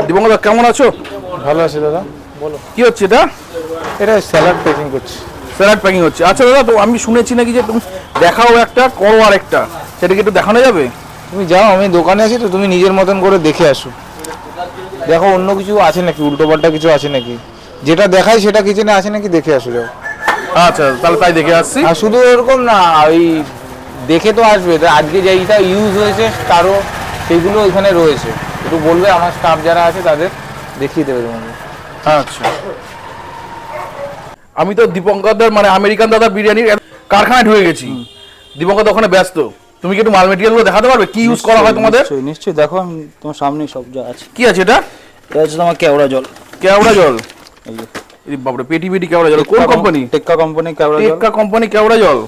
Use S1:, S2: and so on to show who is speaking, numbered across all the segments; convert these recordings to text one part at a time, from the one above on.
S1: দীপঙ্কর কেমন আছো?
S2: ভালো আছি দাদা, বলো।
S1: কি হচ্ছে এটা?
S2: এটা স্যালাড প্যাকিং করছি।
S1: স্যালাড প্যাকিং হচ্ছে। আচ্ছা দাদা, তো আমি শুনেছি নাকি যে তুমি দেখাও একটা, করো আর একটা, সেটা কি একটু দেখানো যাবে?
S2: তুমি যাও, আমি দোকানে আছি তো, তুমি নিজের মতন করে দেখে আসো, দেখো অন্য কিছু আছে নাকি, উল্টোপাল্টা কিছু আছে নাকি, যেটা দেখাই সেটা কিচেনে আছে নাকি দেখে আসো যাও।
S1: আচ্ছা, তাহলে তাই দেখে আসছি।
S2: আর শুধু এরকম না, ওই দেখে তো আসবে, তা আজকে যেইটা ইউজ হয়েছে তারও সেগুলো ওইখানে রয়েছে, একটু বলবে আমার স্টাফ যারা আছে তাদের দেখিয়ে দেবে তোমাকে।
S1: আচ্ছা, আমি তো দীপঙ্কর দার মানে আমেরিকান দাদার বিরিয়ানির কারখানায় ঢুকে গেছি। দীপঙ্কর দা ওখানে ব্যস্ত, তুমি কি একটু মাল মেটেরিয়াল গুলো দেখাতে পারবে, কি ইউজ করা হয় তোমাদের?
S3: নিশ্চয়ই নিশ্চয়ই, দেখো আমি তোমার সামনে সব যা আছে।
S1: কি আছে এটা?
S3: এটা হচ্ছে তোমার কেওড়া জল।
S1: কেওড়া জল?
S3: এই যে
S1: এই বাপরে, পেটি পেটি কেওড়া জল। কোন কোম্পানি?
S3: টেক্কা কোম্পানি কেওড়া জল।
S1: টেক্কা কোম্পানি কেওড়া জল।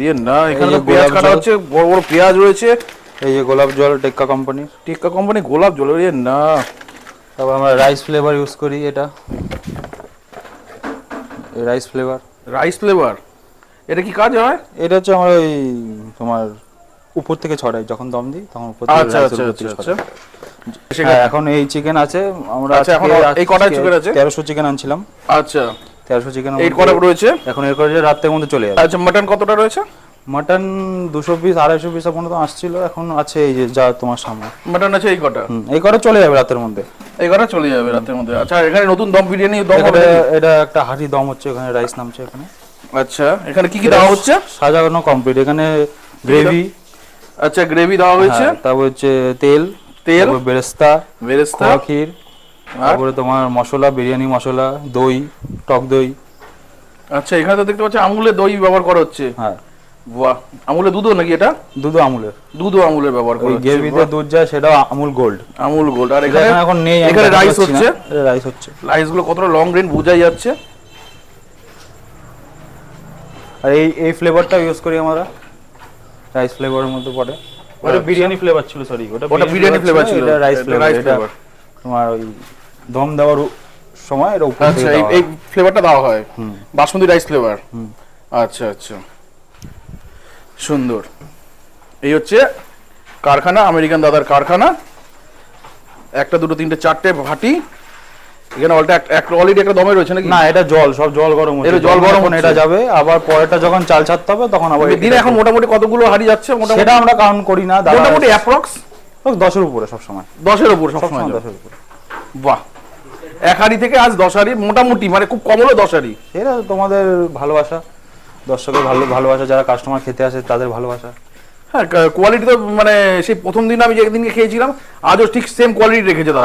S1: ইয়ে না, এখানে
S3: এই যে
S1: তো পেঁয়াজ
S3: গোলাপ
S1: কাটা
S3: জল।
S1: হচ্ছে, বড় বড় পেঁয়াজ রয়েছে।
S3: এই যে গোলাপ জল টেক্কা কোম্পানির।
S1: টেক্কা কোম্পানি গোলাপ জল? ইয়ে না।
S3: তারপর আমরা রাইস ফ্লেভার ইউজ করি, এটা এই রাইস ফ্লেভার।
S1: রাইস ফ্লেভার, এটা কি কাজ হয়?
S3: এটা হচ্ছে আমরা ওই তোমার উপর থেকে ছড়াই, যখন দম দিই তখন উপর থেকে
S1: আচ্ছা
S3: rice এর
S1: আচ্ছা
S3: উপর
S1: আচ্ছা
S3: থেকে
S1: আচ্ছা।
S3: ছড়াই। হ্যাঁ, এখন এই চিকেন আছে, আমরা
S1: আচ্ছা, এখন এই কটায় chicken আছে?
S3: 1300 চিকেন আনছিলাম।
S1: আচ্ছা,
S3: 1300 চিকেন
S1: এই কটা রয়েছে?
S3: এখন এর করে রাতের মধ্যে চলে যাবে।
S1: আচ্ছা, মাটন কতটা রয়েছে?
S3: মাটন 200 পিস 250 পিস পর্যন্ত আসছিল, এখন আছে এই যে যা তোমার সামনে।
S1: মাটন আছে এই কটা?
S3: এই করে চলে যাবে রাতের মধ্যে।
S1: এই কটা চলে যাবে রাতের মধ্যে। আচ্ছা, এখানে নতুন দম বিরিয়ানি দম হবে?
S3: এটা একটা হাঁড়ি দম হচ্ছে, ওখানে রাইস নামছে এখানে।
S1: আচ্ছা, এখানে কি কি দেওয়া হচ্ছে?
S3: সাজানো কমপ্লিট, এখানে গ্রেভি।
S1: আচ্ছা, গ্রেভি দেওয়া হয়েছে,
S3: তারপর হচ্ছে তেল, তারপর বেরেস্তা, খোয়া ক্ষীর, তারপরে তোমার মশলা, বিরিয়ানি মশলা, দই, টক দই।
S1: আচ্ছা, এখানে তো দেখতে পাচ্ছি আমুলের দই ব্যবহার করা হচ্ছে।
S3: হ্যাঁ,
S1: বাহ, আমুলের দুধও নাকি এটা?
S3: দুধ আমুলের।
S1: দুধও আমুলের ব্যবহার করা
S3: ওই
S1: হচ্ছে।
S3: গ্রেভিতে দুধ যায়, সেটা আমুল গোল্ড।
S1: আমুল গোল্ড। আর
S3: এটা
S1: এখানে
S3: এখন নেই,
S1: এখানে রাইস হচ্ছে।
S3: রাইস হচ্ছে।
S1: রাইস গুলো কতটা লং রেঞ্জ বোঝাই যাচ্ছে।
S3: আর এই ফ্লেভারটা ইউজ করি আমরা, রাইস ফ্লেভারের মধ্যে পড়ে। ওটা বিরিয়ানি ফ্লেভার ছিল, সরি,
S1: ওটা বিরিয়ানি ফ্লেভার ছিল,
S3: এটা রাইস
S1: রাইস
S3: ফ্লেভার।
S1: ফ্লেভার
S3: তোমার ওই দম দেওয়ার সময় এটা উপর
S1: আচ্ছা,
S3: থেকে দেওয়া
S1: এই
S3: হয়।
S1: ফ্লেভারটা দেওয়া হয়, বাসমতি রাইস ফ্লেভার। আচ্ছা আচ্ছা, সুন্দর। এই হচ্ছে কারখানা, আমেরিকান দাদার কারখানা। একটা দুটো তিনটে চারটে ভাটি, এখানে অলরেডি একটা দমে রয়েছে নাকি?
S3: না, এটা জল, সব জল গরম হচ্ছে।
S1: এটা জল গরম
S3: হচ্ছে, এটা যাবে, আবার পরেরটা যখন চাল ছাড়তে হবে তখন আবার
S1: দিনে এখন মোটামুটি কতগুলো হাঁড়ি যাচ্ছে?
S3: সেটা আমরা কাউন্ট করি না,
S1: মোটামুটি অ্যাপ্রক্স
S3: 10 এর উপরে সব সময়।
S1: 10-এর উপর সবসময়?
S3: 10 এর উপরে।
S1: বাহ, এক হাঁড়ি থেকে আজ 10 হাঁড়ি মোটামুটি, মানে খুব কম হলো 10 হাঁড়ি।
S3: এটা তোমাদের ভালোবাসা, দর্শকের ভালোবাসা, যারা কাস্টমার খেতে আসে তাদের ভালোবাসা।
S1: হ্যাঁ, কোয়ালিটি তো মানে সেই প্রথম দিন আমি যেদিনকে খেয়েছিলাম আজও ঠিক সেম কোয়ালিটি রেখেছে দাদা।